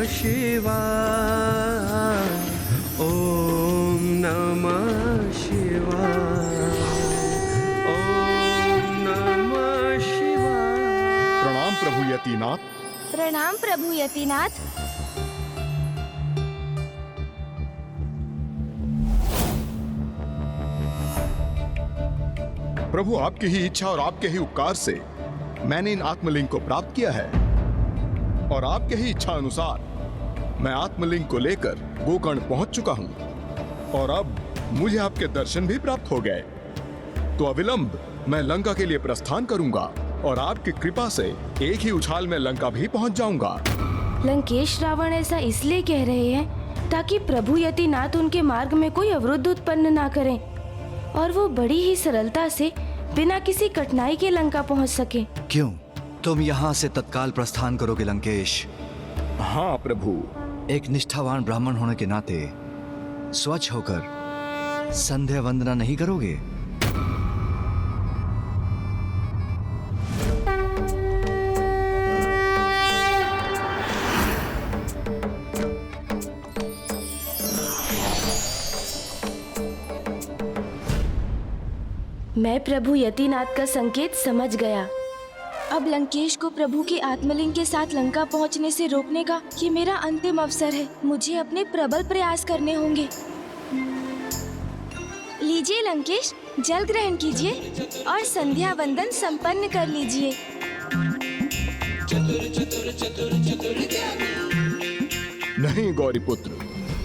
शिवाय, ओम नमः शिवाय, ओम नमः शिवाय। प्रणाम प्रभु यतिनाथ। प्रणाम प्रभु यतिनाथ। प्रभु, आपकी ही इच्छा और आपके ही उपकार से मैंने इन आत्मलिंग को प्राप्त किया है और आपके ही इच्छा अनुसार मैं आत्मलिंग को लेकर गोकर्ण पहुंच चुका हूं और अब मुझे आपके दर्शन भी प्राप्त हो गए। तो अविलंब मैं लंका के लिए प्रस्थान करूंगा और आपकी कृपा से एक ही उछाल में लंका भी पहुंच जाऊंगा। लंकेश रावण ऐसा इसलिए कह रहे हैं ताकि प्रभु यतिनाथ उनके मार्ग में कोई अवरोध उत्पन्न ना करें और वो बड़ी ही सरलता से बिना किसी कठिनाई के लंका पहुंच सके। क्यों? तुम यहाँ से तत्काल प्रस्थान करोगे लंकेश? हाँ प्रभु। एक निष्ठावान ब्राह्मण होने के नाते स्वच्छ होकर संध्या वंदना नहीं करोगे? मैं प्रभु यतिनाथ का संकेत समझ गया। अब लंकेश को प्रभु के आत्मलिंग के साथ लंका पहुंचने से रोकने का ये मेरा अंतिम अवसर है। मुझे अपने प्रबल प्रयास करने होंगे। लीजिए लंकेश, जल ग्रहण कीजिए और संध्या वंदन संपन्न कर लीजिए। नहीं गौरीपुत्र,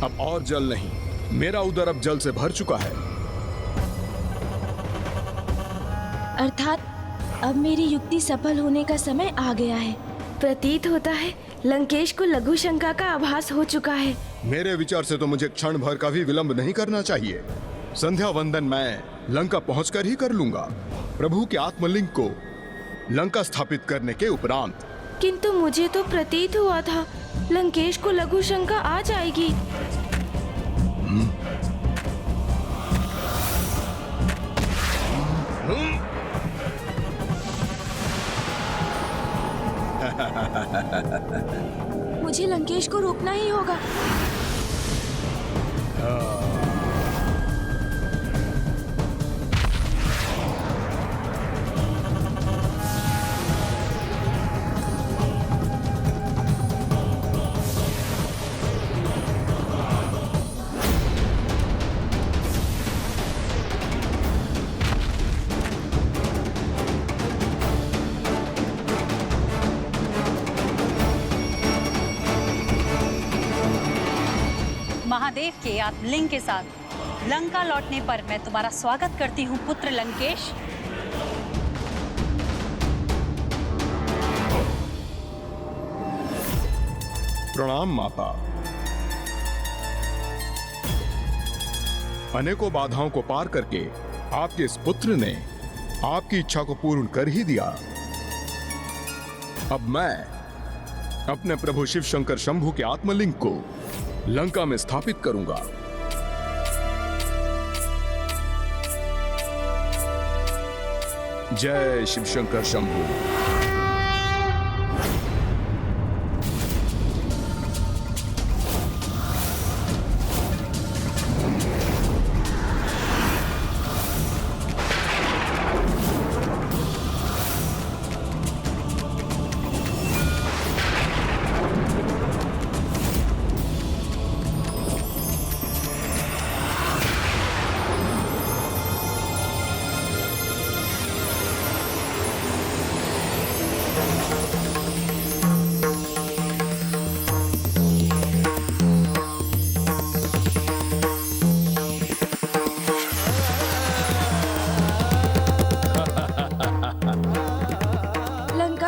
अब और जल नहीं। मेरा उदर अब जल से भर चुका है। अर्थात अब मेरी युक्ति सफल होने का समय आ गया है। प्रतीत होता है लंकेश को लघु शंका का आभास हो चुका है। मेरे विचार से तो मुझे क्षण भर का भी विलंब नहीं करना चाहिए। संध्या वंदन मैं लंका पहुंचकर ही कर लूंगा, प्रभु के आत्मलिंग को लंका स्थापित करने के उपरांत। किंतु मुझे तो प्रतीत हुआ था लंकेश को लघु शंका आ जाएगी। मुझे लंकेश को रोकना ही होगा। महादेव के आत्मलिंग के साथ लंका लौटने पर मैं तुम्हारा स्वागत करती हूँ पुत्र लंकेश। प्रणाम माता। अनेकों बाधाओं को पार करके आपके इस पुत्र ने आपकी इच्छा को पूर्ण कर ही दिया। अब मैं अपने प्रभु शिव शंकर शंभु के आत्मलिंग को लंका में स्थापित करूंगा। जय शिव शंकर शंभु।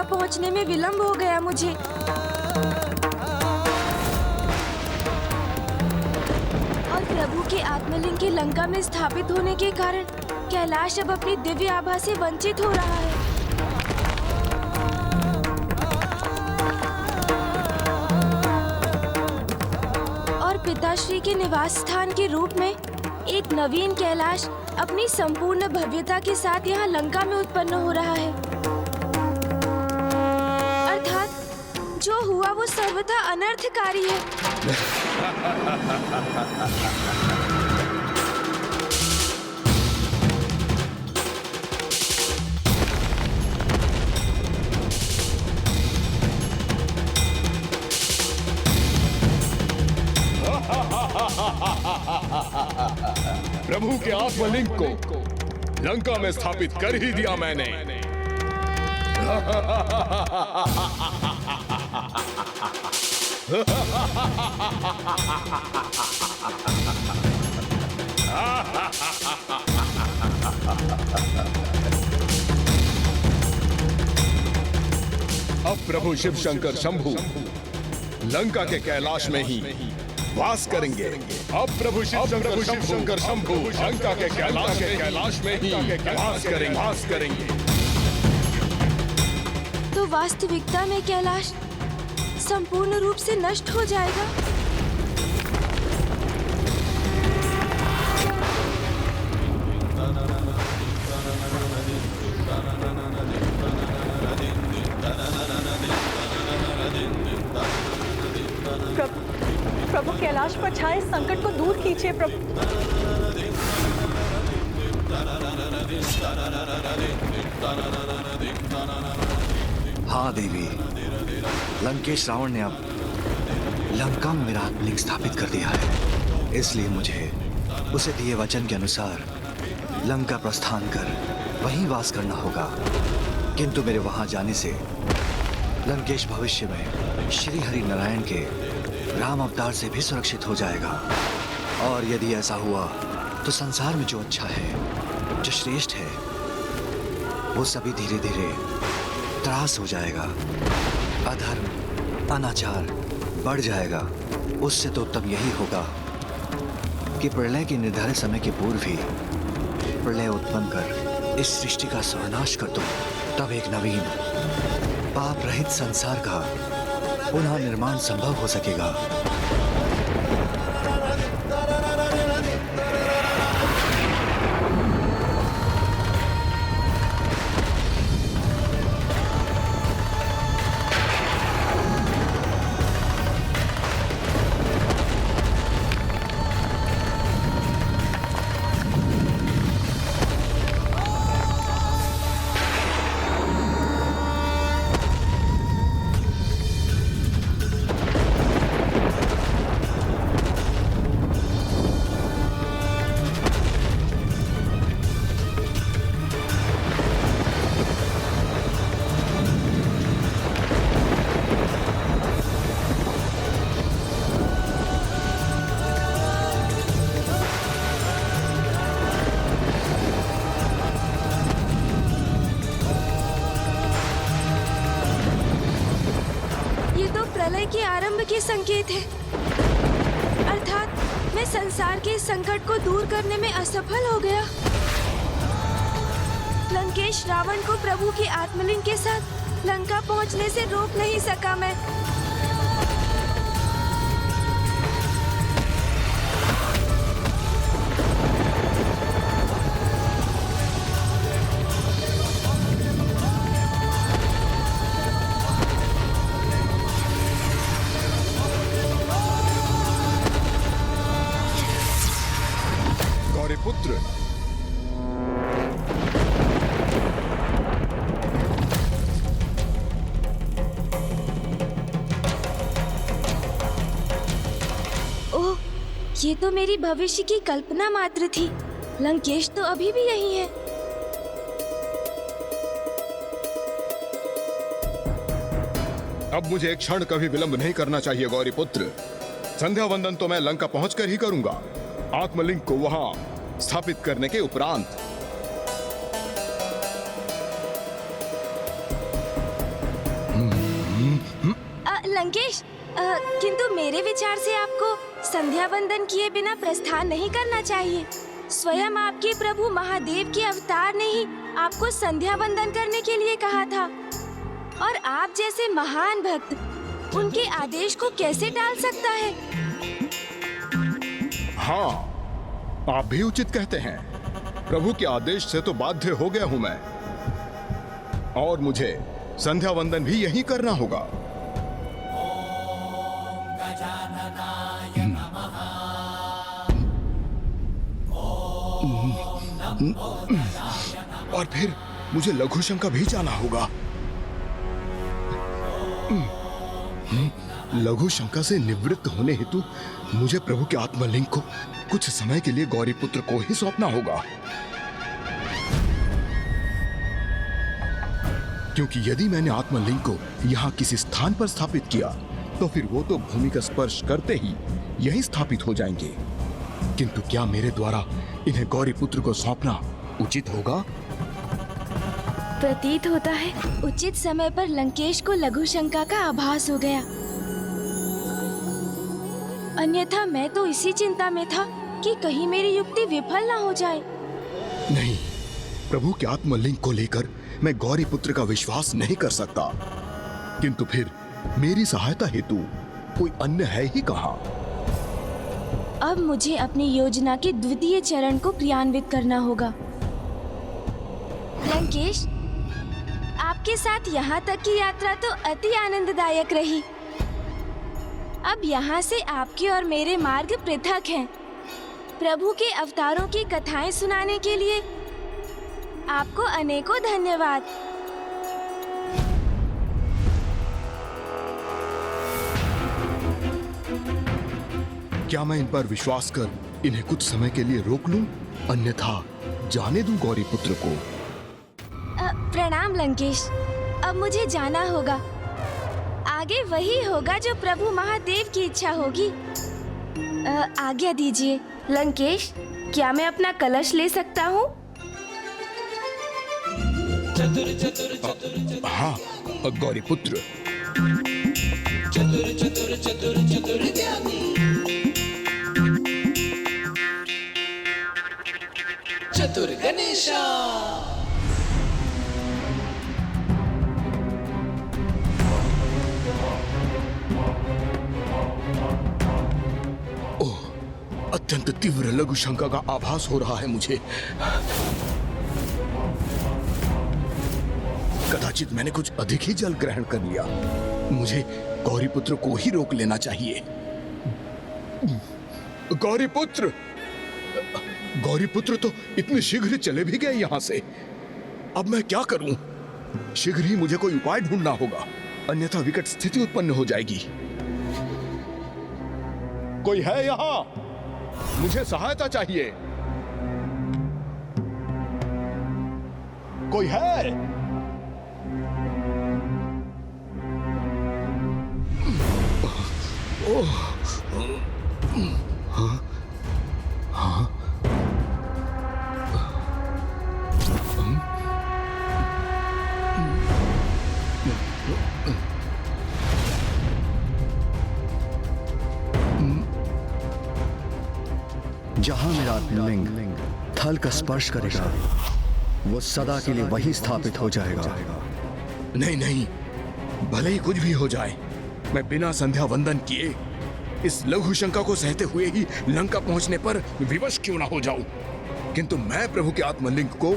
पहुंचने में विलंब हो गया मुझे। और प्रभु के आत्मलिंग के लंका में स्थापित होने के कारण कैलाश अब अपनी दिव्य आभा से वंचित हो रहा है। और पिताश्री के निवास स्थान के रूप में एक नवीन कैलाश अपनी संपूर्ण भव्यता के साथ यहाँ लंका में उत्पन्न हो रहा है। जो हुआ वो सर्वथा अनर्थकारी है। प्रभु के आत्मलिंग को लंका में स्थापित कर ही दिया मैंने। अब प्रभु शिव शंकर शंभु लंका के कैलाश में ही वास करेंगे। अब प्रभु शिव शंकर शंभु लंका के कैलाश में ही वास करेंगे। तो वास्तविकता में कैलाश संपूर्ण रूप से नष्ट हो जाएगा। प्रभु कैलाश पर छाए संकट को दूर कीजिए प्रभु। हाँ देवी, लंकेश रावण ने अब लंका में मेरा आत्मलिंग स्थापित कर दिया है, इसलिए मुझे उसे दिए वचन के अनुसार लंका प्रस्थान कर वहीं वास करना होगा। किंतु मेरे वहां जाने से लंकेश भविष्य में श्री हरि नारायण के राम अवतार से भी सुरक्षित हो जाएगा। और यदि ऐसा हुआ तो संसार में जो अच्छा है, जो श्रेष्ठ है, वो सभी धीरे धीरे त्रास हो जाएगा। अधर्म, अनाचार बढ़ जाएगा। उससे तो उत्तम यही होगा कि प्रलय के निर्धारित समय के पूर्व ही प्रलय उत्पन्न कर इस सृष्टि का सर्वनाश कर दो। तब एक नवीन पाप रहित संसार का पुनः निर्माण संभव हो सकेगा। प्रलय के आरंभ के संकेत है। अर्थात मैं संसार के संकट को दूर करने में असफल हो गया। लंकेश रावण को प्रभु के आत्मलिंग के साथ लंका पहुंचने से रोक नहीं सका मैं। पुत्र, ओह, ये तो मेरी भविष्य की कल्पना मात्र थी। लंकेश तो अभी भी यही है। अब मुझे एक क्षण कभी विलंब नहीं करना चाहिए गौरी पुत्र। संध्या वंदन तो मैं लंका पहुंचकर ही करूंगा, आत्मलिंग को वहां स्थापित करने के उपरांत। लंकेश, किंतु मेरे विचार से आपको संध्या वंदन किए बिना प्रस्थान नहीं करना चाहिए। स्वयं आपके प्रभु महादेव के अवतार ने ही आपको संध्या वंदन करने के लिए कहा था, और आप जैसे महान भक्त उनके आदेश को कैसे टाल सकता है? हाँ, आप भी उचित कहते हैं। प्रभु के आदेश से तो बाध्य हो गया हूं मैं, और मुझे संध्या वंदन भी यही करना होगा। और फिर मुझे लघु शंका भी जाना होगा। लघु शंका से निवृत्त होने हेतु मुझे प्रभु के आत्मलिंग को कुछ समय के लिए गौरीपुत्र को ही सौंपना होगा, क्योंकि यदि मैंने आत्मलिंग को यहाँ किसी स्थान पर स्थापित किया तो फिर वो तो भूमि का स्पर्श करते ही यही स्थापित हो जाएंगे। किंतु क्या मेरे द्वारा इन्हें गौरीपुत्र को सौंपना उचित होगा? प्रतीत होता है उचित समय पर लंकेश को लघु शंका का आभास हो गया। अन्यथा मैं तो इसी चिंता में था कि कहीं मेरी युक्ति विफल ना हो जाए। नहीं, प्रभु के आत्मलिंग को लेकर मैं गौरीपुत्र का विश्वास नहीं कर सकता। किंतु फिर मेरी सहायता हेतु कोई अन्य है ही कहाँ? अब मुझे अपनी योजना के द्वितीय चरण को क्रियान्वित करना होगा। लंकेश, आपके साथ यहाँ तक की यात्रा तो अति आनंददायक रही। अब यहाँ से आपके और मेरे मार्ग पृथक हैं। प्रभु के अवतारों की कथाएं सुनाने के लिए आपको अनेकों धन्यवाद। क्या मैं इन पर विश्वास कर इन्हें कुछ समय के लिए रोक लूं? अन्यथा जाने दूं गौरीपुत्र को? प्रणाम लंकेश, अब मुझे जाना होगा। आगे वही होगा जो प्रभु महादेव की इच्छा होगी। आज्ञा दीजिए। लंकेश, क्या मैं अपना कलश ले सकता हूँ? हाँ गौरीपुत्र। चतुर गणेशा। अत्यंत तीव्र लघु शंका का आभास हो रहा है मुझे। कदाचित मैंने कुछ अधिक ही जल ग्रहण कर लिया। मुझे गौरीपुत्र को ही रोक लेना चाहिए। गौरीपुत्र, गौरीपुत्र तो इतने शीघ्र चले भी गए यहाँ से। अब मैं क्या करूं? शीघ्र ही मुझे कोई उपाय ढूंढना होगा, अन्यथा विकट स्थिति उत्पन्न हो जाएगी। कोई है यहाँ? मुझे सहायता चाहिए। कोई है? ओह, हाँ, हाँ, जहां मेरा आत्मलिंग थल का स्पर्श करेगा, वो सदा के लिए वही स्थापित हो जाएगा। नहीं नहीं, भले ही कुछ भी हो जाए, मैं बिना संध्या वंदन किए इस लघु शंका को सहते हुए ही लंका पहुंचने पर विवश क्यों ना हो जाऊं, किंतु मैं प्रभु के आत्मलिंग को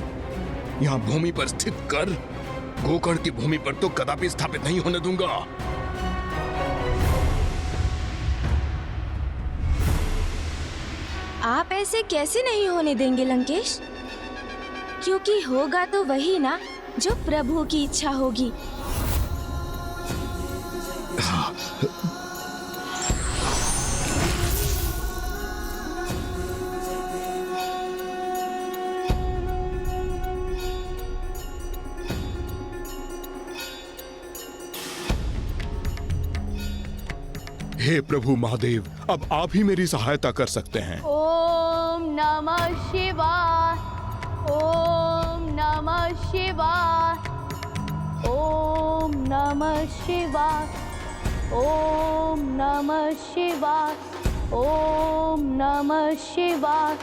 यहाँ भूमि पर स्थित कर गोकर्ण की भूमि पर तो कदापि स्थापित नहीं होने दूंगा। आप ऐसे कैसे नहीं होने देंगे लंकेश? क्योंकि होगा तो वही ना जो प्रभु की इच्छा होगी। हे प्रभु महादेव, अब आप ही मेरी सहायता कर सकते हैं। ओम नमः शिवाय। ओम नमः शिवाय। ओम नमः शिवाय। ओम नमः शिवाय। ओम नमः शिवाय।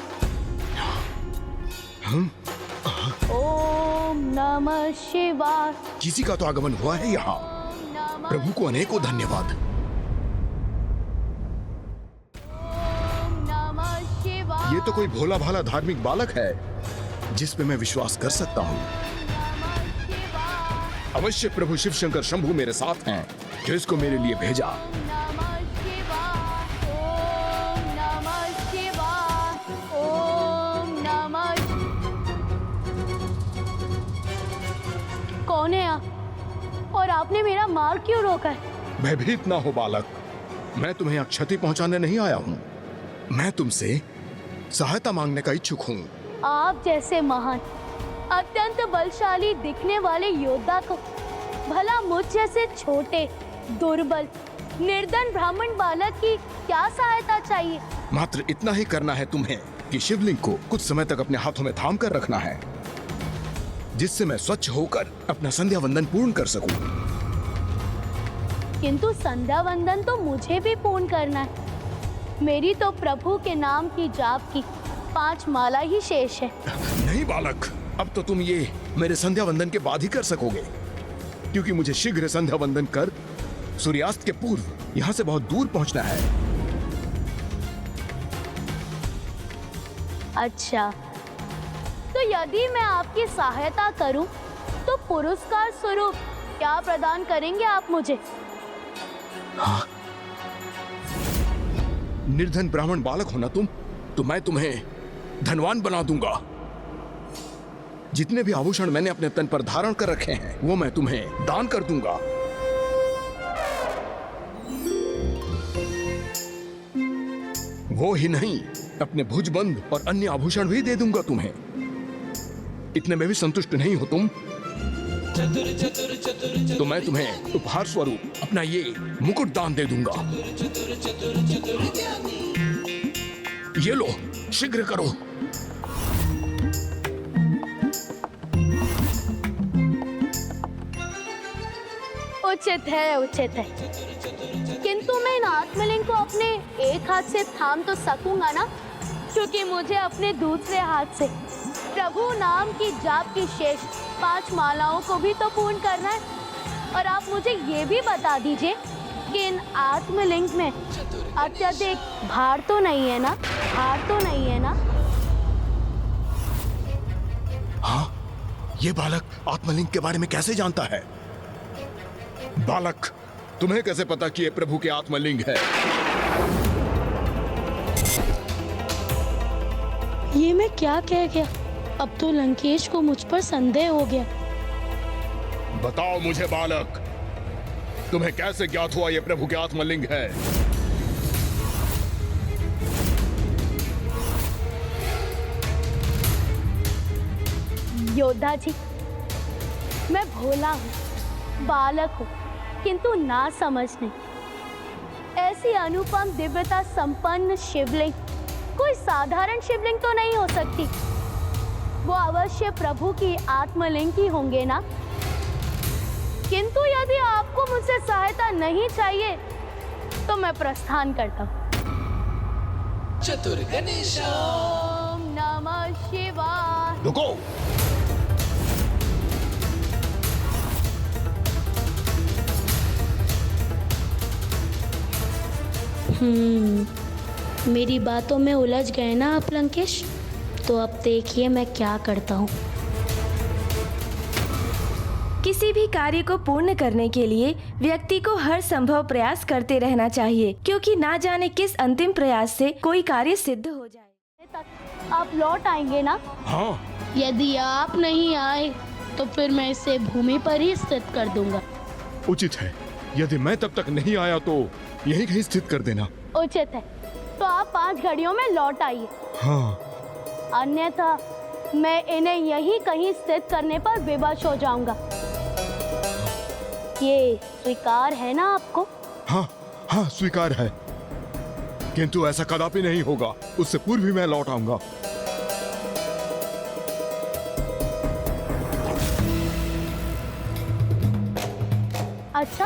ओम नमः शिवाय। किसी का तो आगमन हुआ है यहाँ। प्रभु को अनेकों धन्यवाद। ये तो कोई भोला भाला धार्मिक बालक है जिस पे मैं विश्वास कर सकता हूँ। अवश्य प्रभु शिव शंकर शंभु मेरे साथ हैं जो इसको मेरे लिए भेजा। आपने मेरा मार्ग क्यों रोका है? भयभीत ना हो बालक, मैं तुम्हें यहाँ क्षति पहुंचाने नहीं आया हूँ। मैं तुमसे सहायता मांगने का इच्छुक हूँ। आप जैसे महान अत्यंत बलशाली दिखने वाले योद्धा को भला मुझ जैसे छोटे दुर्बल निर्धन ब्राह्मण बालक की क्या सहायता चाहिए? मात्र इतना ही करना है तुम्हें कि शिवलिंग को कुछ समय तक अपने हाथों में थाम कर रखना है, जिससे मैं स्वच्छ होकर अपना संध्या वंदन पूर्ण कर सकूं। किंतु संध्या वंदन तो मुझे भी पूर्ण करना है। मेरी तो प्रभु के नाम की जाप की 5 माला ही शेष है। नहीं बालक, अब तो तुम ये मेरे संध्या वंदन के बाद ही कर सकोगे, क्योंकि मुझे शीघ्र संध्या वंदन कर सूर्यास्त के पूर्व यहाँ से बहुत दूर पहुँचना है। अच्छा, तो यदि मैं आपकी सहायता करूं, तो पुरस्कार स्वरूप क्या प्रदान करेंगे आप मुझे? हाँ। निर्धन ब्राह्मण बालक हो ना तुम, तो मैं तुम्हें धनवान बना दूंगा। जितने भी आभूषण मैंने अपने तन पर धारण कर रखे हैं, वो मैं तुम्हें दान कर दूंगा। वो ही नहीं, अपने भुजबंद और अन्य आभूषण भी दे दूंगा तुम्हें। इतने में भी संतुष्ट नहीं हो तुम? तो मैं तुम्हें उपहार स्वरूप अपना ये मुकुट दान दे दूंगा। ये लो, शीघ्र करो। उचित है, उचित है। किंतु मैं इन आत्मलिंग को अपने एक हाथ से थाम तो सकूंगा ना, क्योंकि मुझे अपने दूसरे हाथ से प्रभु नाम की जाप की शेष 5 मालाओं को भी तो पूर्ण करना है। और आप मुझे ये भी बता दीजिए कि इन आत्मलिंग में अत्यधिक भार तो नहीं है ना? भार तो नहीं है ना? हाँ, ये बालक आत्मलिंग के बारे में कैसे जानता है? बालक, तुम्हें कैसे पता कि ये प्रभु के आत्मलिंग है? ये मैं क्या कह गया? अब तो लंकेश को मुझ पर संदेह हो गया। बताओ मुझे बालक, तुम्हें कैसे ज्ञात हुआ ये प्रभु के आत्मलिंग है? योद्धा जी, मैं भोला हूँ, बालक हूँ, किंतु ना समझने ऐसी अनुपम दिव्यता संपन्न शिवलिंग कोई साधारण शिवलिंग तो नहीं हो सकती। वो अवश्य प्रभु की आत्मलिंग ही होंगे ना? किंतु यदि आपको मुझसे सहायता नहीं चाहिए, तो मैं प्रस्थान करता हूँ। चतुर गणेशा। ओम नमः शिवाय। रुको। मेरी बातों में उलझ गए ना आप लंकेश? तो अब देखिए मैं क्या करता हूँ। किसी भी कार्य को पूर्ण करने के लिए व्यक्ति को हर संभव प्रयास करते रहना चाहिए, क्योंकि ना जाने किस अंतिम प्रयास से कोई कार्य सिद्ध हो जाए। तक आप लौट आएंगे ना? हाँ। यदि आप नहीं आए तो फिर मैं इसे भूमि पर ही स्थित कर दूंगा। उचित है, यदि मैं तब तक नहीं आया तो यहीं कहीं स्थित कर देना। उचित है, तो आप 5 घड़ियों में लौट आइए। हाँ। अन्यथा मैं इन्हें यहीं कहीं स्थित करने पर विवश हो जाऊंगा। ये स्वीकार है ना आपको? हाँ हाँ, स्वीकार है, किंतु ऐसा कदापि नहीं होगा। उससे पूर्व ही मैं लौट आऊंगा। अच्छा,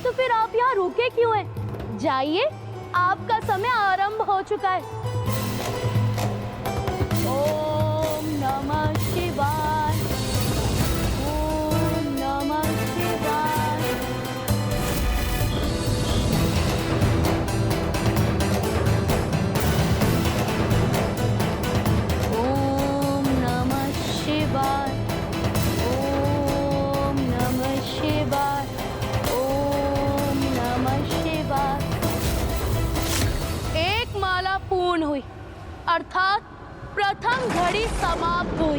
तो फिर आप यहाँ रुके क्यों हैं? जाइए, आपका समय आरंभ हो चुका है। ओम नमः शिवाय। ओम नमः शिवाय। ओम नमः शिवाय। ओम नमः शिवाय। ओम नमः शिवाय। एक माला पूर्ण हुई, अर्थात प्रथम घड़ी समाप्त हुई।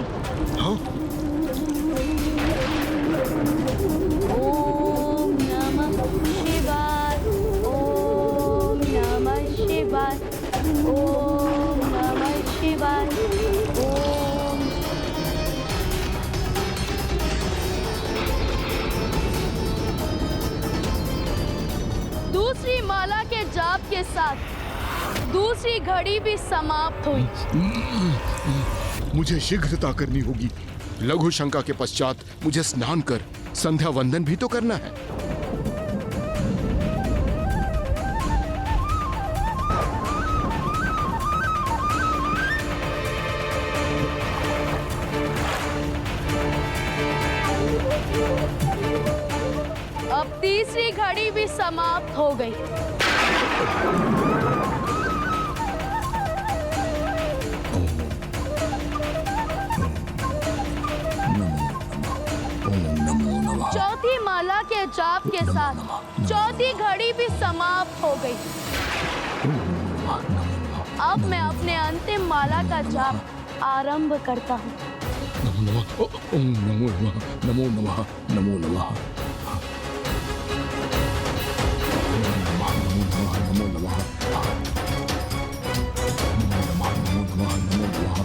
हाँ? ओम दूसरी माला के जाप के साथ दूसरी घड़ी भी समाप्त हुई। मुझे शीघ्रता करनी होगी। लघु शंका के पश्चात मुझे स्नान कर संध्या वंदन भी तो करना है। अब तीसरी घड़ी भी समाप्त हो गई। चौथी माला के जाप के साथ चौथी घड़ी भी समाप्त हो गई। अब मैं अपने अंतिम माला का जाप आरंभ करता हूँ। नमो नमः, ओम नमो नमः, नमो नमः, नमो नमः, नमो नमः, नमो नमः।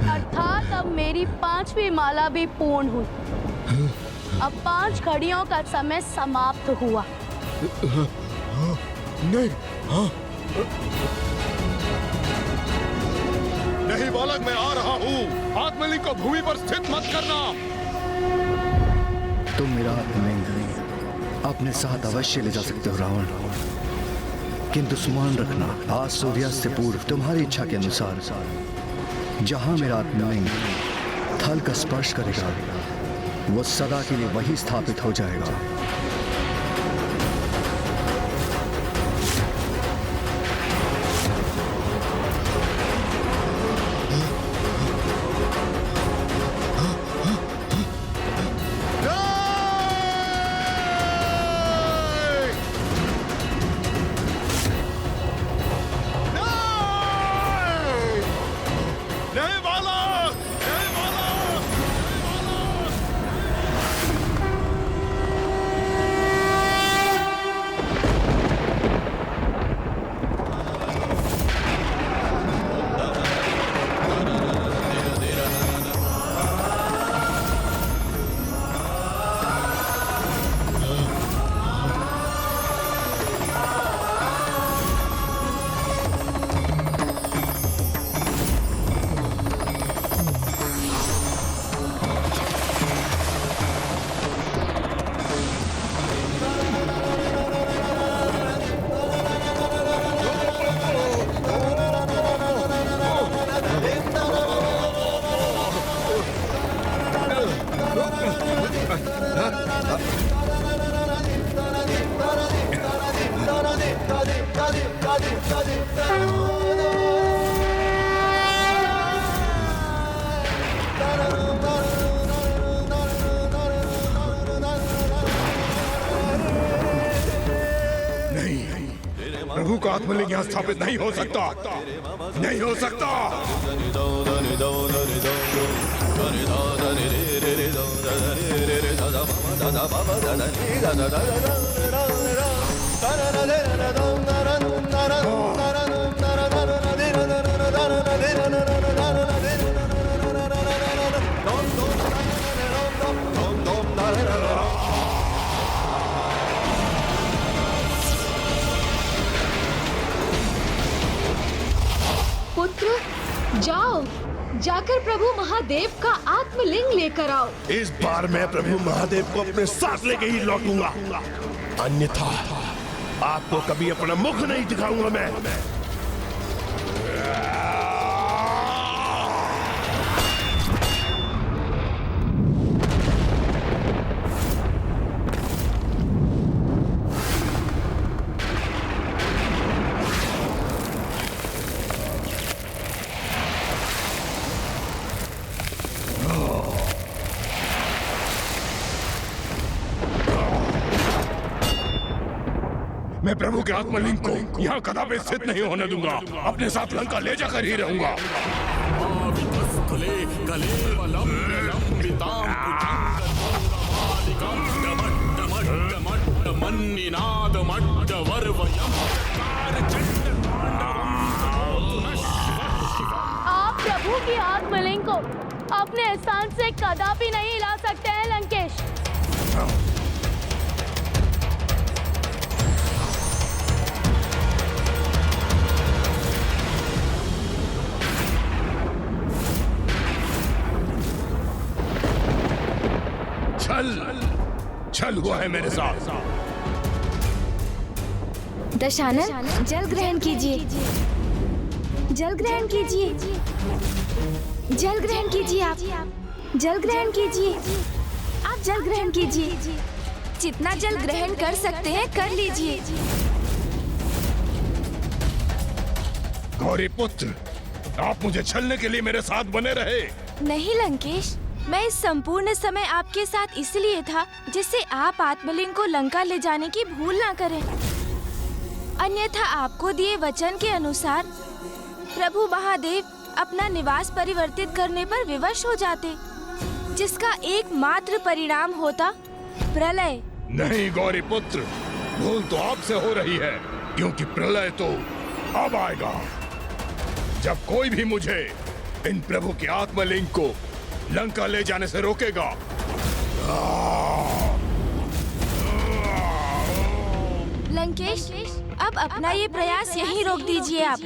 अर्थात अब मेरी पांचवी माला भी पूर्ण हुई। अब 5 घड़ियों का समय समाप्त हुआ। नहीं, हाँ, नहीं बालक, मैं आ रहा हूँ। आत्मलिंग को भूमि पर स्थित मत करना। तुम मेरा आत्मलिंग अपने साथ अवश्य ले जा सकते हो रावण, किंतु स्मरण रखना, आज सूर्यास्त से पूर्व तुम्हारी इच्छा के अनुसार जहां मेरा आत्मलिंग थल का स्पर्श करेगा वो सदा के लिए वही स्थापित हो जाएगा। प्रभु का आत्मलिंग यहाँ स्थापित नहीं हो सकता, नहीं हो सकता। पुत्र, जाओ, जाकर प्रभु महादेव का आत्मलिंग लेकर आओ। इस बार मैं प्रभु महादेव को अपने साथ लेके ही लौटूंगा, अन्यथा आपको कभी अपना मुख नहीं दिखाऊंगा मैं। मैं प्रभु के आत्मलिंग को यहाँ कदापि स्थित नहीं होने दूंगा। अपने साथ लंका ले जाकर ही रहूंगा। आप प्रभु की आत्मलिंग को अपने स्थान से कदापि नहीं हिला सकते हैं लंकेश। छल हुआ है मेरे साथ। दशानन, जल ग्रहण कीजिए। जल ग्रहण कीजिए। जल ग्रहण कीजिए। आप जल ग्रहण कीजिए। आप जल ग्रहण कीजिए। जितना जल ग्रहण कर सकते हैं कर लीजिए। गौरी पुत्र, आप मुझे छलने के लिए मेरे साथ बने रहे। नहीं लंकेश, मैं इस संपूर्ण समय आपके साथ इसलिए था जिससे आप आत्मलिंग को लंका ले जाने की भूल ना करें। अन्यथा आपको दिए वचन के अनुसार प्रभु महादेव अपना निवास परिवर्तित करने पर विवश हो जाते, जिसका एकमात्र परिणाम होता प्रलय। नहीं गौरी पुत्र, भूल तो आपसे हो रही है, क्योंकि प्रलय तो अब आएगा जब कोई भी मुझे इन प्रभु के आत्मलिंग को लंका ले जाने से रोकेगा। लंकेश, अब अपना ये प्रयास यहीं रोक दीजिए आप,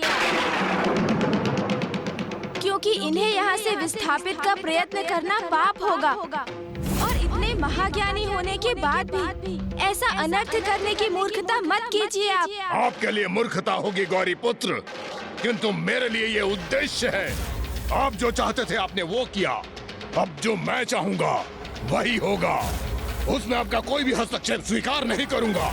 क्योंकि इन्हें यहाँ से विस्थापित का प्रयत्न करना पाप होगा। और इतने महाज्ञानी होने के बाद भी ऐसा अनर्थ करने की मूर्खता मत कीजिए आप। आपके लिए मूर्खता होगी गौरी पुत्र, किंतु मेरे लिए ये उद्देश्य है। आप जो चाहते थे आपने वो किया, अब जो मैं चाहूंगा वही होगा। उसमें आपका कोई भी हस्तक्षेप स्वीकार नहीं करूंगा।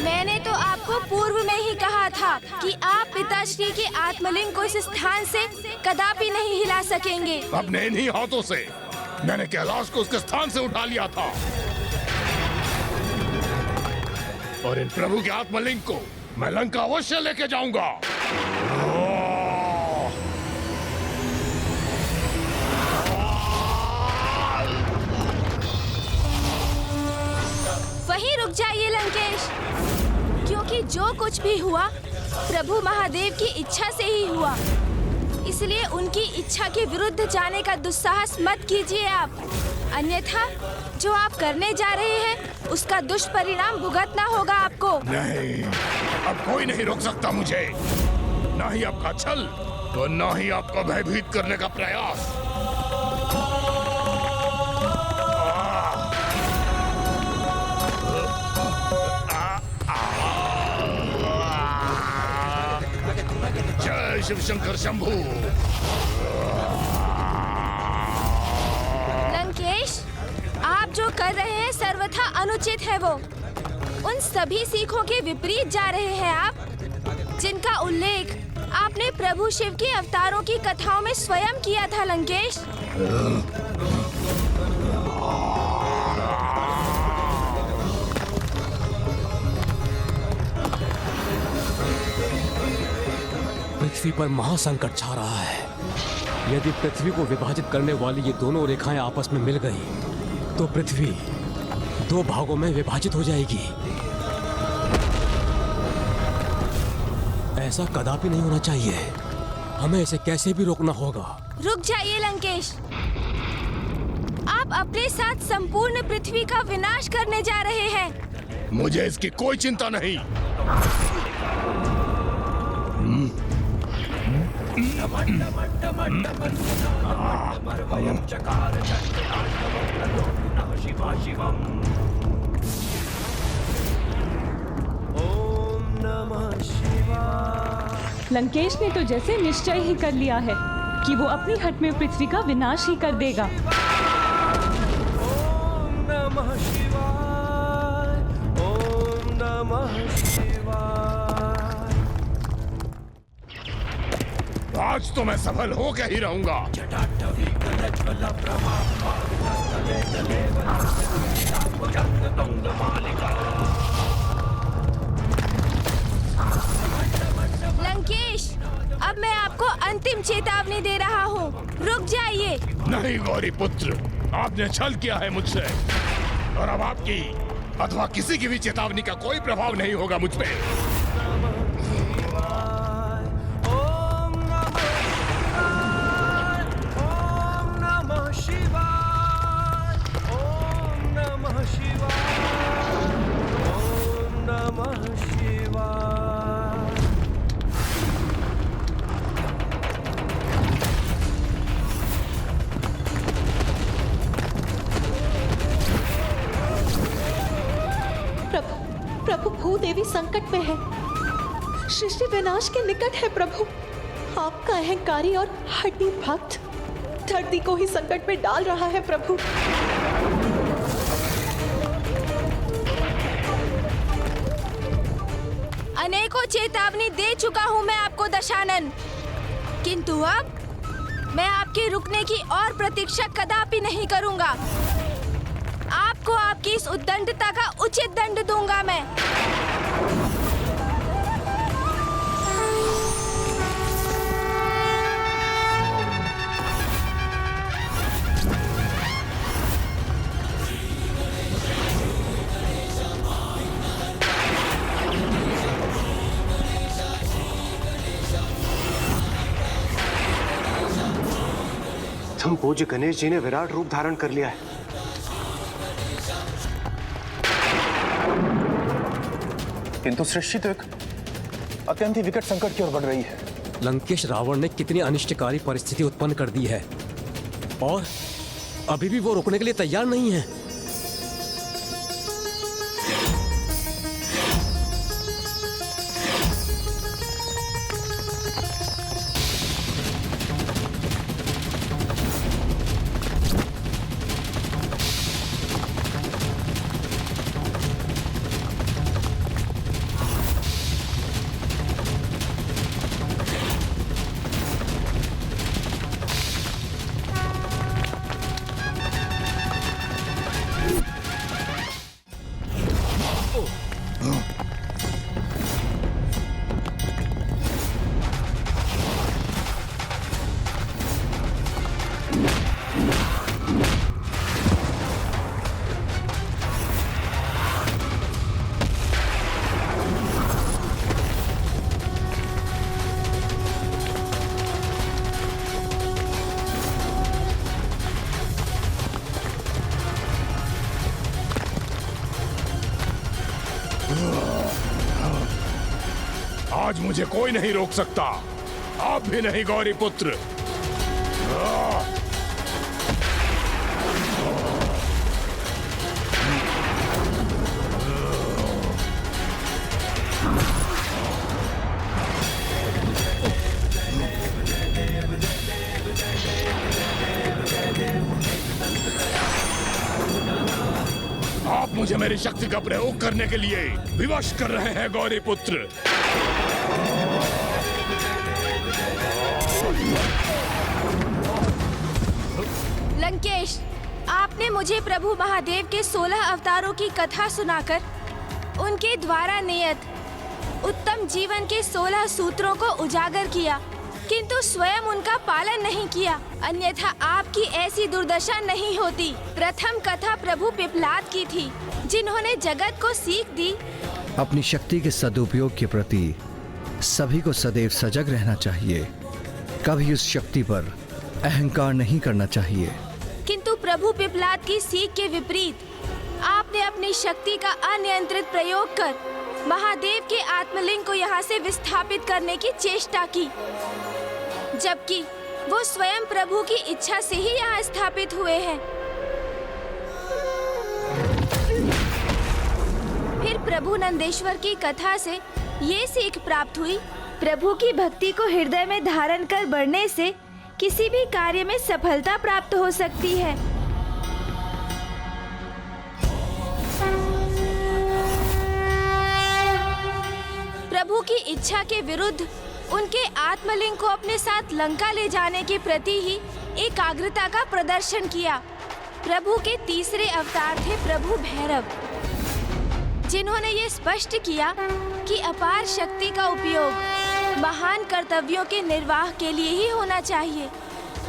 मैंने तो आपको पूर्व में ही कहा था कि आप पिताश्री के आत्मलिंग को इस स्थान से कदापि नहीं हिला सकेंगे। अपने इन्हीं हाथों से मैंने कैलाश को उसके स्थान से उठा लिया था, और इन प्रभु के आत्मलिंग को मैं लंका अवश्य लेके जाऊंगा। वहीं रुक जाइए लंकेश, क्योंकि जो कुछ भी हुआ प्रभु महादेव की इच्छा से ही हुआ, इसलिए उनकी इच्छा के विरुद्ध जाने का दुस्साहस मत कीजिए आप। अन्यथा जो आप करने जा रहे हैं उसका दुष्परिणाम भुगतना होगा आपको। नहीं, अब कोई नहीं रोक सकता मुझे, ना ही आपका छल और ना ही आपका भयभीत करने का प्रयास। जय शिव शंकर शंभू। लंकेश, आप जो कर रहे हैं सर्वथा अनुचित है। वो उन सभी सीखों के विपरीत जा रहे हैं आप, जिनका उल्लेख आपने प्रभु शिव के अवतारों की कथाओं में स्वयं किया था लंकेश। पृथ्वी पर महासंकट छा रहा है। यदि पृथ्वी को विभाजित करने वाली ये दोनों रेखाएं आपस में मिल गई तो पृथ्वी दो भागों में विभाजित हो जाएगी। ऐसा कदापि नहीं होना चाहिए। हमें इसे कैसे भी रोकना होगा। रुक जाइए लंकेश, आप अपने साथ संपूर्ण पृथ्वी का विनाश करने जा रहे हैं। मुझे इसकी कोई चिंता नहीं। लंकेश ने तो जैसे निश्चय ही कर लिया है कि वो अपनी हट में पृथ्वी का विनाश ही कर देगा। ओम नमः शिवाय, ओम नमः आज तो मैं सफल होकर ही रहूंगा। लंकेश, अब मैं आपको अंतिम चेतावनी दे रहा हूँ, रुक जाइए। नहीं गौरी पुत्र, आपने छल किया है मुझसे और अब आपकी अथवा किसी की भी चेतावनी का कोई प्रभाव नहीं होगा मुझ पे। प्रभु, भूदेवी संकट में है, सृष्टि विनाश के निकट है। प्रभु, आपका अहंकारी और हठी भक्त धरती को ही संकट में डाल रहा है। प्रभु, अनेकों चेतावनी दे चुका हूँ मैं आपको दशानन, किंतु अब मैं आपके रुकने की और प्रतीक्षा कदापि नहीं करूँगा। आपको आपकी इस उद्दंडता का उचित दंड दूंगा मैं। हम पूज्य गणेश जी ने विराट रूप धारण कर लिया है। किंतु सृष्टि तो एक अत्यंत ही विकट संकट की ओर बढ़ रही है। लंकेश रावण ने कितनी अनिष्टकारी परिस्थिति उत्पन्न कर दी है और अभी भी वो रुकने के लिए तैयार नहीं है। आज मुझे कोई नहीं रोक सकता, आप भी नहीं गौरी पुत्र। आप मुझे मेरी शक्ति का प्रयोग करने के लिए विवश कर रहे हैं गौरी पुत्र। लंकेश, आपने मुझे प्रभु महादेव के 16 अवतारों की कथा सुनाकर उनके द्वारा नियत उत्तम जीवन के 16 सूत्रों को उजागर किया, किंतु स्वयं उनका पालन नहीं किया, अन्यथा आपकी ऐसी दुर्दशा नहीं होती। प्रथम कथा प्रभु पिपलाद की थी, जिन्होंने जगत को सीख दी। अपनी शक्ति के सदुपयोग के प्रति सभी को सदैव सजग रहना चाहिए, कभी उस शक्ति पर अहंकार नहीं करना चाहिए। किंतु प्रभु पिपलाद की सीख के विपरीत आपने अपनी शक्ति का अनियंत्रित प्रयोग कर महादेव के आत्मलिंग को यहाँ से विस्थापित करने की चेष्टा की, जबकि वो स्वयं प्रभु की इच्छा से ही यहाँ स्थापित हुए हैं। फिर प्रभु नंदेश्वर की कथा से ये सीख प्राप्त हुई, प्रभु की भक्ति को हृदय में धारण कर बढ़ने से किसी भी कार्य में सफलता प्राप्त हो सकती है। प्रभु की इच्छा के विरुद्ध उनके आत्मलिंग को अपने साथ लंका ले जाने के प्रति ही एकाग्रता का प्रदर्शन किया। प्रभु के तीसरे अवतार थे प्रभु भैरव, जिन्होंने ये स्पष्ट किया कि अपार शक्ति का उपयोग महान कर्तव्यों के निर्वाह के लिए ही होना चाहिए,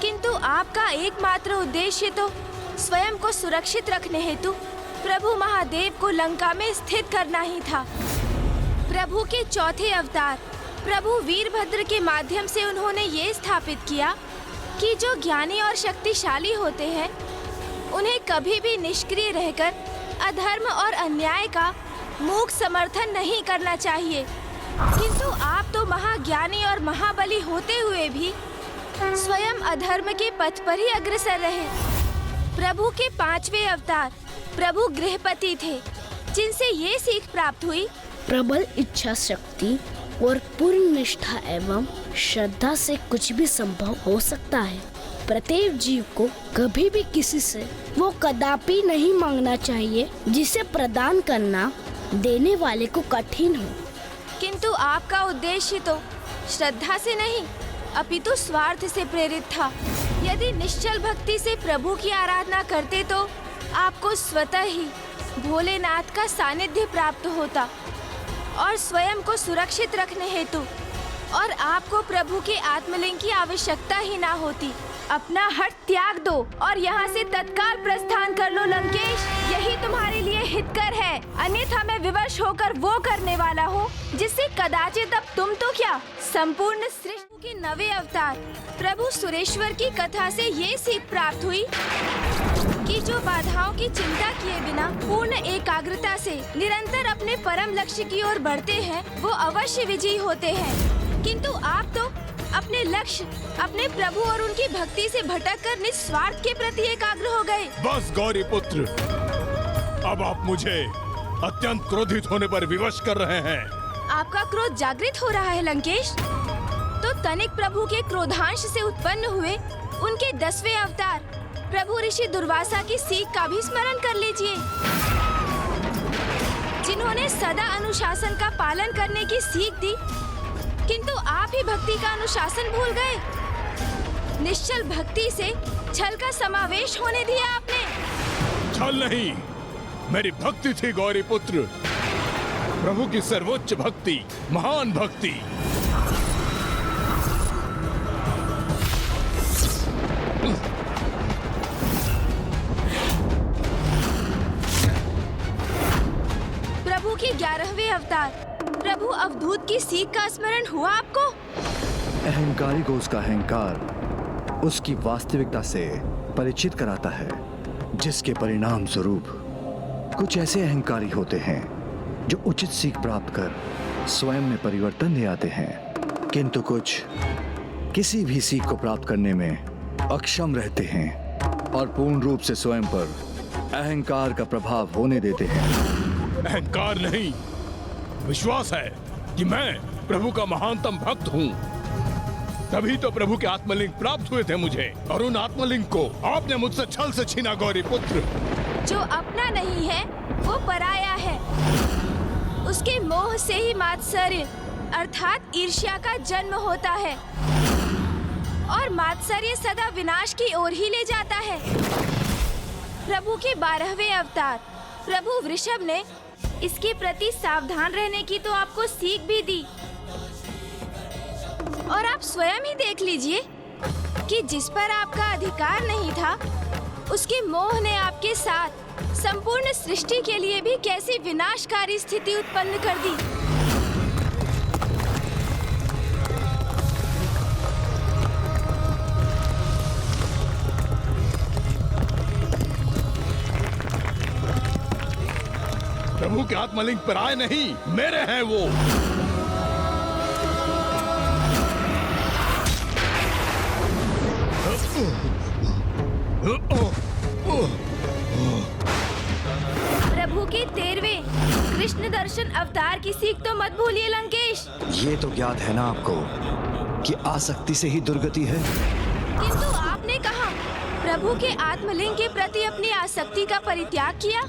किंतु आपका एकमात्र उद्देश्य तो स्वयं को सुरक्षित रखने हेतु प्रभु महादेव को लंका में स्थित करना ही था। प्रभु के चौथे अवतार प्रभु वीरभद्र के माध्यम से उन्होंने ये स्थापित किया कि जो ज्ञानी और शक्तिशाली होते हैं उन्हें कभी भी निष्क्रिय रहकर अधर्म और अन्याय का मूक समर्थन नहीं करना चाहिए, किंतु आप तो महाज्ञानी और महाबली होते हुए भी स्वयं अधर्म के पथ पर ही अग्रसर रहे। प्रभु के पांचवे अवतार प्रभु गृहपति थे, जिनसे ये सीख प्राप्त हुई, प्रबल इच्छा शक्ति और पूर्ण निष्ठा एवं श्रद्धा से कुछ भी संभव हो सकता है। प्रत्येक जीव को कभी भी किसी से वो कदापि नहीं मांगना चाहिए जिसे प्रदान करना देने वाले को कठिन हो। किंतु आपका उद्देश्य तो श्रद्धा से नहीं अपितु स्वार्थ से प्रेरित था। यदि निश्चल भक्ति से प्रभु की आराधना करते तो आपको स्वतः ही भोलेनाथ का सानिध्य प्राप्त होता और स्वयं को सुरक्षित रखने हेतु और आपको प्रभु के आत्मलिंग की आवश्यकता ही ना होती। अपना हठ त्याग दो और यहाँ से तत्काल प्रस्थान कर लो लंकेश, यही तुम्हारे लिए हितकर है, अन्यथा मैं विवश होकर वो करने वाला हूँ जिससे कदाचित अब तुम तो क्या संपूर्ण सृष्टि के नवे अवतार प्रभु सुरेश्वर की कथा से ये सीख प्राप्त हुई कि जो बाधाओं की चिंता किए बिना पूर्ण एकाग्रता से निरंतर अपने परम लक्ष्य की ओर बढ़ते हैं वो अवश्य विजयी होते हैं। किंतु आप तो अपने लक्ष्य अपने प्रभु और उनकी भक्ति से भटककर निस्वार्थ के प्रति एकाग्र हो गए। बस गौरी पुत्र, अब आप मुझे अत्यंत क्रोधित होने पर विवश कर रहे हैं। आपका क्रोध जागृत हो रहा है लंकेश, तो तनिक प्रभु के क्रोधांश से उत्पन्न हुए उनके 10वें अवतार प्रभु ऋषि दुर्वासा की सीख का भी स्मरण कर लीजिए, जिन्होंने सदा अनुशासन का पालन करने की सीख दी, किंतु आप ही भक्ति का अनुशासन भूल गए। निश्चल भक्ति से छल का समावेश होने दिया आपने। छल नहीं, मेरी भक्ति थी गौरी पुत्र, प्रभु की सर्वोच्च भक्ति, महान भक्ति। प्रभु के 11वें अवतार प्रभु अवधूत की सीख का स्मरण हुआ आपको? अहंकारी को उसका अहंकार उसकी वास्तविकता से परिचित कराता है, जिसके परिणाम स्वरूप कुछ ऐसे अहंकारी होते हैं जो उचित सीख प्राप्त कर स्वयं में परिवर्तन ले आते हैं, किंतु कुछ किसी भी सीख को प्राप्त करने में अक्षम रहते हैं और पूर्ण रूप से स्वयं पर अहंकार का प्रभाव होने देते हैं। अहंकार नहीं, विश्वास है कि मैं प्रभु का महानतम भक्त हूँ, तभी तो प्रभु के आत्मलिंग प्राप्त हुए थे मुझे, और उन आत्मलिंग को आपने मुझसे छल से छीना गौरी पुत्र। जो अपना नहीं है वो पराया है, उसके मोह से ही मात्सर्य अर्थात ईर्ष्या का जन्म होता है, और मात्सर्य सदा विनाश की ओर ही ले जाता है। प्रभु के 12वें अवतार प्रभु वृषभ ने इसके प्रति सावधान रहने की तो आपको सीख भी दी, और आप स्वयं ही देख लीजिए कि जिस पर आपका अधिकार नहीं था उसके मोह ने आपके साथ संपूर्ण सृष्टि के लिए भी कैसी विनाशकारी स्थिति उत्पन्न कर दी। प्रभु के आत्मलिंग पर आए नहीं, मेरे हैं वो। प्रभु के 13वें कृष्ण दर्शन अवतार की सीख तो मत भूलिए लंकेश। ये तो ज्ञात है ना आपको कि आसक्ति से ही दुर्गति है। किंतु आपने कहा प्रभु के आत्मलिंग के प्रति अपनी आसक्ति का परित्याग किया।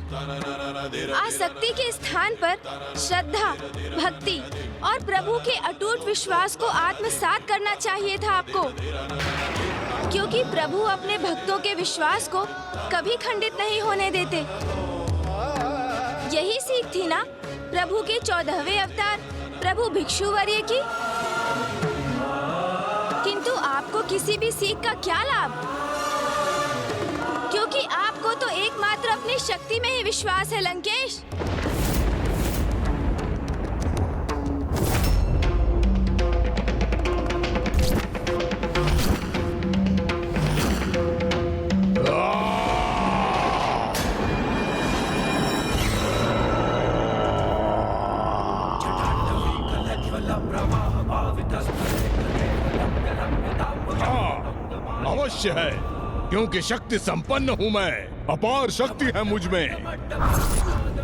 आसक्ति के स्थान पर श्रद्धा, भक्ति और प्रभु के अटूट विश्वास को आत्मसात करना चाहिए था आपको, क्योंकि प्रभु अपने भक्तों के विश्वास को कभी खंडित नहीं होने देते। यही सीख थी ना प्रभु के 14वें अवतार प्रभु भिक्षुवर्य की। किंतु आपको किसी भी सीख का क्या लाभ, क्योंकि आपको तो एकमात्र अपनी शक्ति में ही विश्वास है लंकेश। अवश्य है, क्योंकि शक्ति संपन्न हूँ मैं, अपार शक्ति है मुझ में,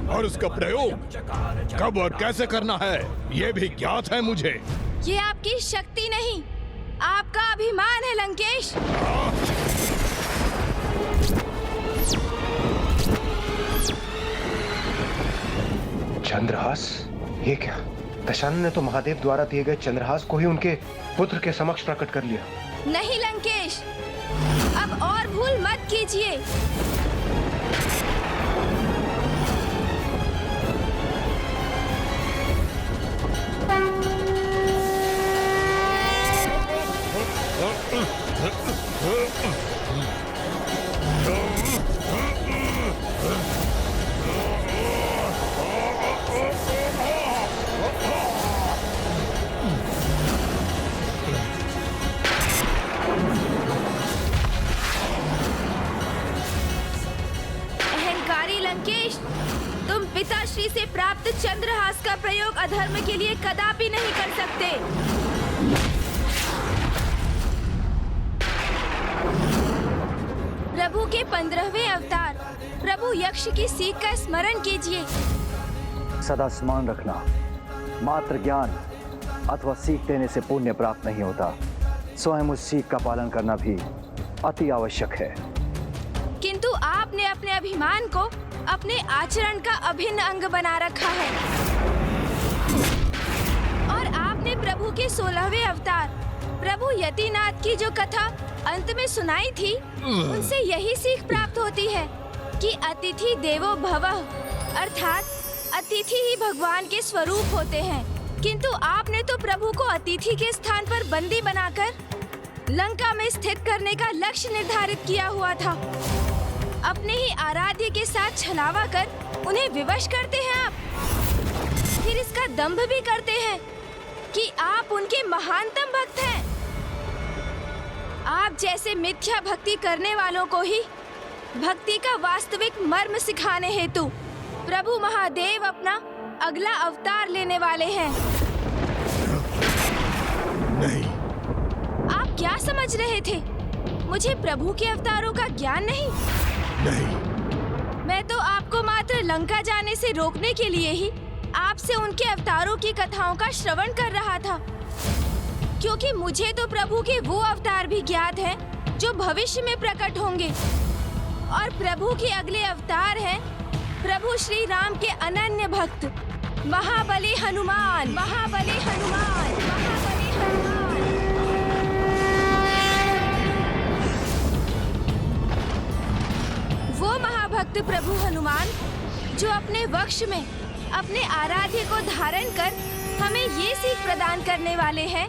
और उसका प्रयोग कब और कैसे करना है ये भी ज्ञात है मुझे। ये आपकी शक्ति नहीं, आपका अभिमान है लंकेश। चंद्रहास? ये क्या? दशानन ने तो महादेव द्वारा दिए गए चंद्रहास को ही उनके पुत्र के समक्ष प्रकट कर लिया। नहीं लंकेश, अब और भूल मत कीजिए। लंकेश, तुम पिताश्री से प्राप्त चंद्रहास का प्रयोग अधर्म के लिए कदापि नहीं कर सकते। प्रभु के 15वें अवतार प्रभु यक्ष की सीख का स्मरण कीजिए। सदा स्मरण रखना, मात्र ज्ञान अथवा सीख देने से पुण्य प्राप्त नहीं होता, स्वयं उस सीख का पालन करना भी अति आवश्यक है। किंतु आपने अपने अभिमान को अपने आचरण का अभिन्न अंग बना रखा है, और आपने प्रभु के 16वें अवतार प्रभु यतिनाथ की जो कथा अंत में सुनाई थी, उनसे यही सीख प्राप्त होती है कि अतिथि देवो भवः, अर्थात अतिथि ही भगवान के स्वरूप होते हैं। किंतु आपने तो प्रभु को अतिथि के स्थान पर बंदी बनाकर लंका में स्थित करने का लक्ष्य निर्धारित किया हुआ था। अपने ही आराध्य के साथ छलावा कर उन्हें विवश करते हैं आप, फिर इसका दंभ भी करते हैं कि आप उनके महानतम भक्त हैं। आप जैसे मिथ्या भक्ति करने वालों को ही भक्ति का वास्तविक मर्म सिखाने हेतु प्रभु महादेव अपना अगला अवतार लेने वाले हैं। नहीं। आप क्या समझ रहे थे? मुझे प्रभु के अवतारों का ज्ञान नहीं? नहीं। मैं तो आपको मात्र लंका जाने से रोकने के लिए ही आपसे उनके अवतारों की कथाओं का श्रवण कर रहा था, क्योंकि मुझे तो प्रभु के वो अवतार भी ज्ञात हैं जो भविष्य में प्रकट होंगे, और प्रभु के अगले अवतार हैं प्रभु श्री राम के अनन्य भक्त महाबली हनुमान। महाबली हनुमान, महाबली हनुमान। वो महाभक्त प्रभु हनुमान जो अपने वक्ष में अपने आराध्य को धारण कर हमें ये सीख प्रदान करने वाले हैं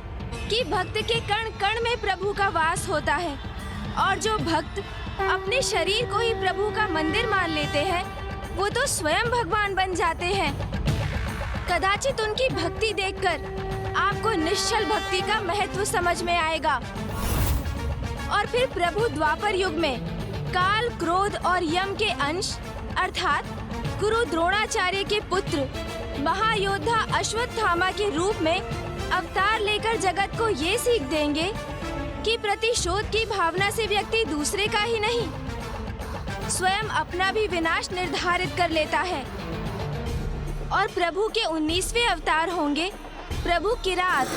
कि भक्त के कण कण में प्रभु का वास होता है, और जो भक्त अपने शरीर को ही प्रभु का मंदिर मान लेते हैं वो तो स्वयं भगवान बन जाते हैं। कदाचित उनकी भक्ति देखकर आपको निश्चल भक्ति का महत्व समझ में आएगा, और फिर प्रभु द्वापर युग में काल, क्रोध और यम के अंश अर्थात गुरु द्रोणाचार्य के पुत्र महायोद्धा अश्वत्थामा के रूप में अवतार लेकर जगत को ये सीख देंगे कि प्रतिशोध की भावना से व्यक्ति दूसरे का ही नहीं स्वयं अपना भी विनाश निर्धारित कर लेता है। और प्रभु के 19वें अवतार होंगे प्रभु किरात,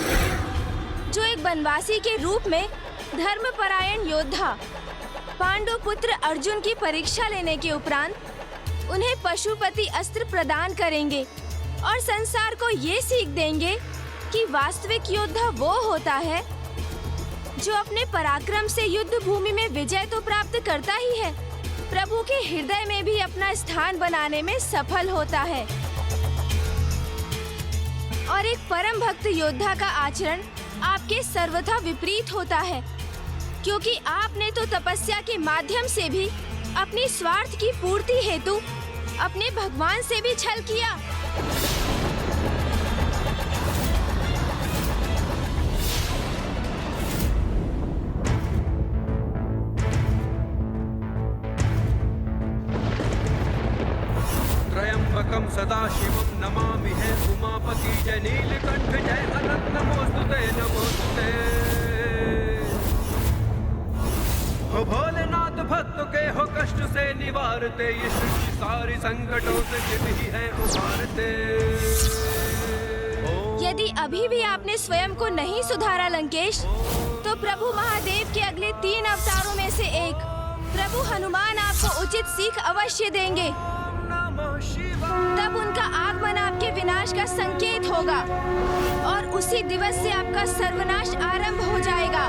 जो एक बनवासी के रूप में धर्मपरायण योद्धा पांडु पुत्र अर्जुन की परीक्षा लेने के उपरांत उन्हें पशुपति अस्त्र प्रदान करेंगे और संसार को ये सीख देंगे कि वास्तविक योद्धा वो होता है जो अपने पराक्रम से युद्ध भूमि में विजय तो प्राप्त करता ही है, प्रभु के हृदय में भी अपना स्थान बनाने में सफल होता है। और एक परम भक्त योद्धा का आचरण आपके सर्वथा विपरीत होता है, क्योंकि आपने तो तपस्या के माध्यम से भी अपनी स्वार्थ की पूर्ति हेतु अपने भगवान से भी छल किया। त्र्यंबकं सदाशिवं नमामि हे उमापति जय नीलकंठ जय अनंत नमोस्तुते नमोस्तुते। हो भोलेनाथ भक्तों के हो कष्ट से निवारते, ये सृष्टि सारी संकटों से जित ही है उबारते। यदि अभी भी आपने स्वयं को नहीं सुधारा लंकेश, तो प्रभु महादेव के अगले 3 अवतारों में से एक प्रभु हनुमान आपको उचित सीख अवश्य देंगे। तब उनका आगमन आपके विनाश का संकेत होगा और उसी दिवस से आपका सर्वनाश आरंभ हो जाएगा।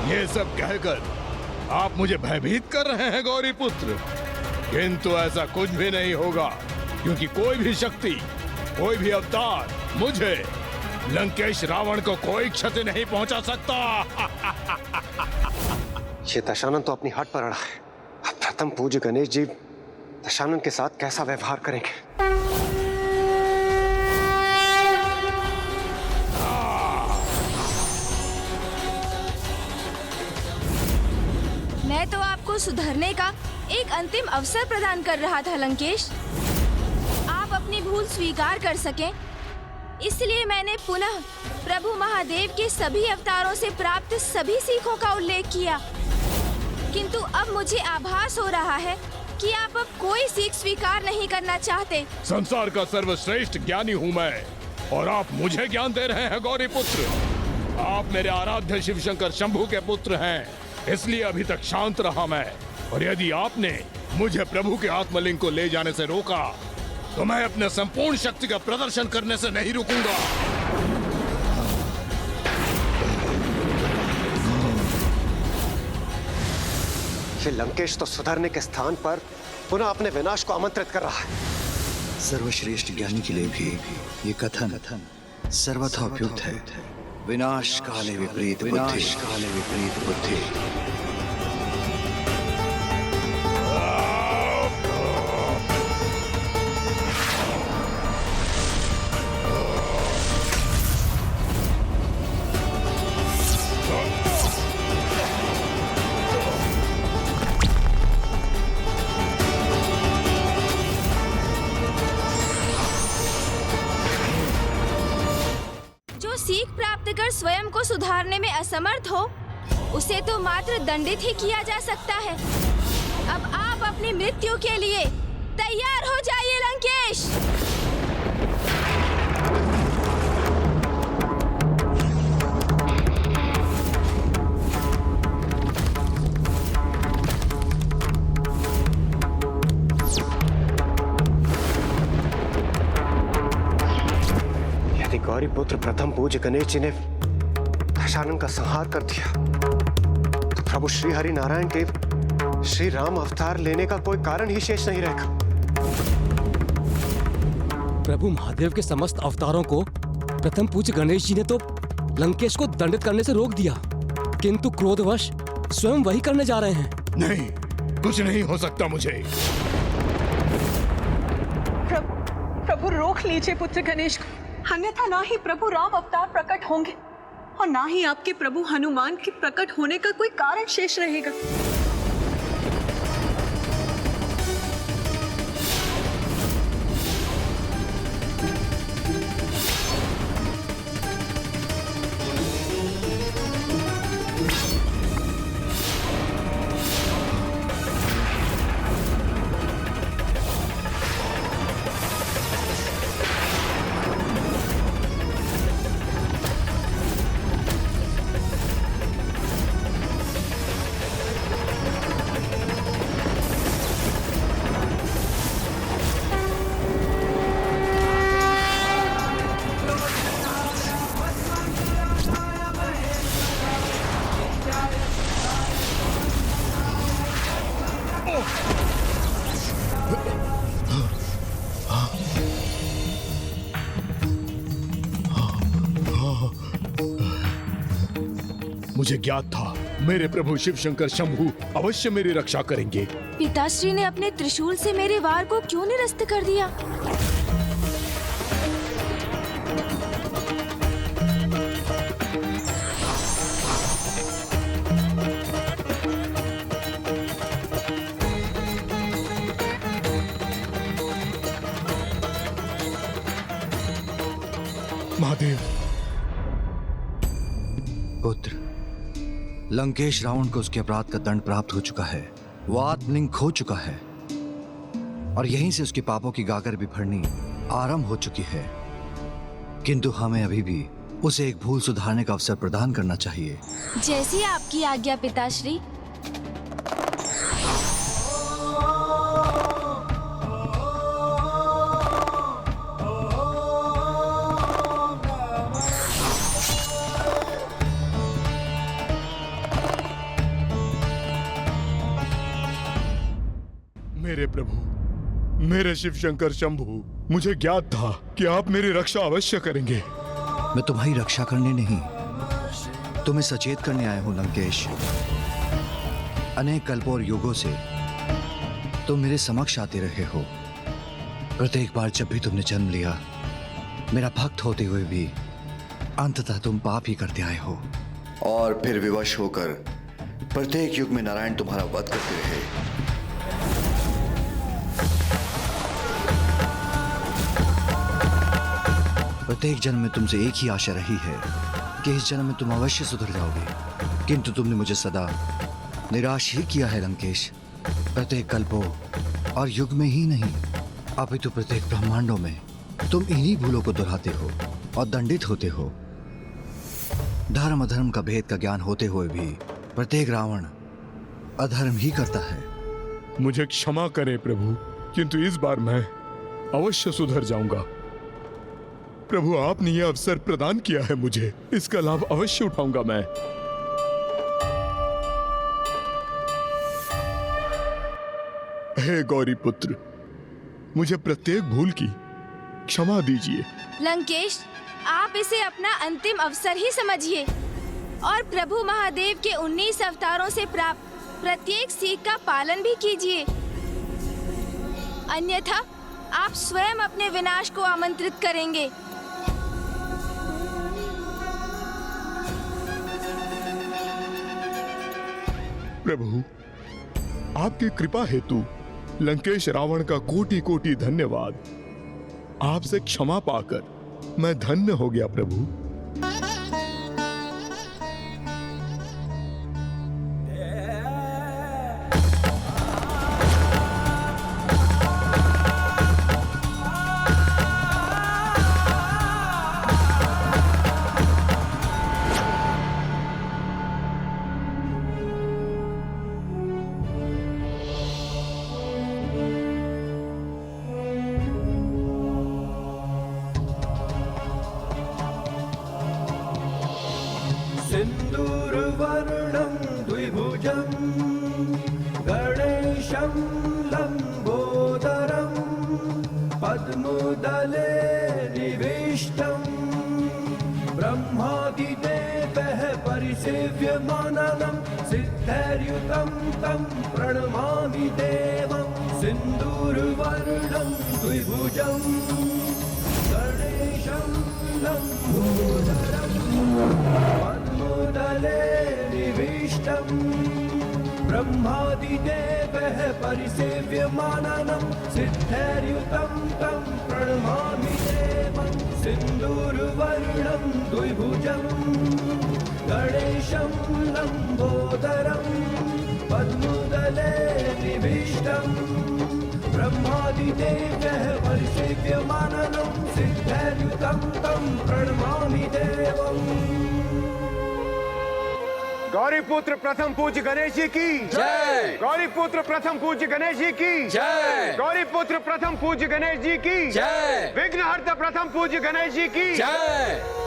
ये सब कहकर आप मुझे भयभीत कर रहे हैं गौरी पुत्र, किंतु ऐसा कुछ भी नहीं होगा, क्योंकि कोई भी शक्ति, कोई भी अवतार मुझे लंकेश रावण को कोई क्षति नहीं पहुंचा सकता। ये दशानन तो अपनी हट पर अड़ा है। अब प्रथम पूज्य गणेश जी दशानन के साथ कैसा व्यवहार करेंगे? मैं तो आपको सुधरने का एक अंतिम अवसर प्रदान कर रहा था लंकेश। आप अपनी भूल स्वीकार कर सकें, इसलिए मैंने पुनः प्रभु महादेव के सभी अवतारों से प्राप्त सभी सीखों का उल्लेख किया। किंतु अब मुझे आभास हो रहा है कि आप अब कोई सीख स्वीकार नहीं करना चाहते। संसार का सर्वश्रेष्ठ ज्ञानी हूँ मैं, और आप मुझे ज्ञान दे रहे हैं गौरी पुत्र। आप मेरे आराध्य शिव शंकर शंभू के पुत्र हैं, इसलिए अभी तक शांत रहा मैं। और यदि आपने मुझे प्रभु के आत्मलिंग को ले जाने से रोका, तो मैं अपने संपूर्ण शक्ति का प्रदर्शन करने से नहीं रुकूंगा। ये लंकेश तो सुधरने के स्थान पर पुनः अपने विनाश को आमंत्रित कर रहा है। सर्वश्रेष्ठ ज्ञानी के लिए भी ये कथन सर्वथा उपयुक्त है। विनाश काले विपरीत विनाश काले विपरीत बुद्धि। सीख प्राप्त कर स्वयं को सुधारने में असमर्थ हो, उसे तो मात्र दंडित ही किया जा सकता है। अब आप अपनी मृत्यु के लिए तैयार हो जाइए लंकेश। गौरी पुत्र प्रथम पूज्य गणेश जी ने दशानन का संहार कर दिया, तो प्रभु श्री हरि नारायण के श्री राम अवतार लेने का कोई कारण ही शेष नहीं रहेगा। प्रभु महादेव के समस्त अवतारों को प्रथम पूज्य गणेश जी ने तो लंकेश को दंडित करने से रोक दिया, किंतु क्रोधवश स्वयं वही करने जा रहे हैं। नहीं, कुछ नहीं हो सकता मुझे। प्रभु रोक लीजिए पुत्र गणेश को, अन्यथा ना ही प्रभु राम अवतार प्रकट होंगे और ना ही आपके प्रभु हनुमान के प्रकट होने का कोई कारण शेष रहेगा। मुझे ज्ञात था मेरे प्रभु शिव शंकर शंभू अवश्य मेरी रक्षा करेंगे। पिताश्री ने अपने त्रिशूल से मेरे वार को क्यों निरस्त कर दिया? महादेव। पुत्र, लंकेश रावण को उसके अपराध का दंड प्राप्त हो चुका है। वो आत्मलिंग खो चुका है और यहीं से उसके पापों की गागर भी भरनी आरंभ हो चुकी है। किंतु हमें अभी भी उसे एक भूल सुधारने का अवसर प्रदान करना चाहिए। जैसी आपकी आज्ञा पिताश्री। मेरे प्रभु, मेरे शिव शंकर शंभू, मुझे ज्ञात था कि आप मेरी रक्षा अवश्य करेंगे। मैं तुम्हारी रक्षा करने नहीं, तुम्हें सचेत करने आया हूं लंकेश। अनेक कल्पों और युगों से तुम मेरे समक्ष आते रहे हो। प्रत्येक बार जब भी तुमने जन्म लिया, मेरा भक्त होते हुए भी अंततः तुम पाप ही करते आए हो। और फिर विवश होकर प्रत्येक युग में नारायण तुम्हारा वध करते रहे। प्रत्येक जन्म में तुमसे एक ही आशा रही है कि इस जन्म में तुम अवश्य सुधर जाओगे, किंतु तुमने मुझे सदा निराश ही किया है लंकेश। प्रत्येक कल्पों और युग में ही नहीं, अपितु प्रत्येक ब्रह्मांडों में तुम इन्हीं भूलों को दोहराते हो और दंडित होते हो। धर्म अधर्म का भेद का ज्ञान होते हुए भी प्रत्येक रावण अधर्म ही करता है। मुझे क्षमा करें प्रभु, किंतु इस बार मैं अवश्य सुधर जाऊंगा। प्रभु, आपने यह अवसर प्रदान किया है मुझे, इसका लाभ अवश्य उठाऊंगा मैं। हे गौरी पुत्र, मुझे प्रत्येक भूल की क्षमा दीजिए। लंकेश, आप इसे अपना अंतिम अवसर ही समझिए और प्रभु महादेव के 19 अवतारों से प्राप्त प्रत्येक सीख का पालन भी कीजिए। अन्यथा आप स्वयं अपने विनाश को आमंत्रित करेंगे। प्रभु, आपकी कृपा हेतु लंकेश रावण का कोटि कोटि धन्यवाद। आपसे क्षमा पाकर मैं धन्य हो गया प्रभु। सिन्दूरवर्णं द्विभुजं गणेशं लम्बोदरं पद्मदले निविष्टं ब्रह्मादिदेवः परिसेव्यमानं सिद्धैर्युतं तं प्रणमामि देवं। सिन्दूरवर्णं द्विभुजं गणेशं लम्बोदरं पद्मदले निविष्टं ब्रह्मादिदेवः परिसेव्यमानं सिद्धैर्युतं तं प्रणमामि देवं। सिन्दूरवर्णं द्विभुजं गणेशं लम्बोदरं पद्मदले निविष्टं ब्रह्मादिदेवः परिसेव्यमानं सिद्धैर्युतं तं प्रणमामि देवम्। गौरी पुत्र प्रथम पूज्य गणेश जी की जय। गौरी पुत्र प्रथम पूज्य गणेश जी की जय। गौरी पुत्र प्रथम पूज्य गणेश जी की जय। विघ्नहर्ता प्रथम पूज्य गणेश जी की जय।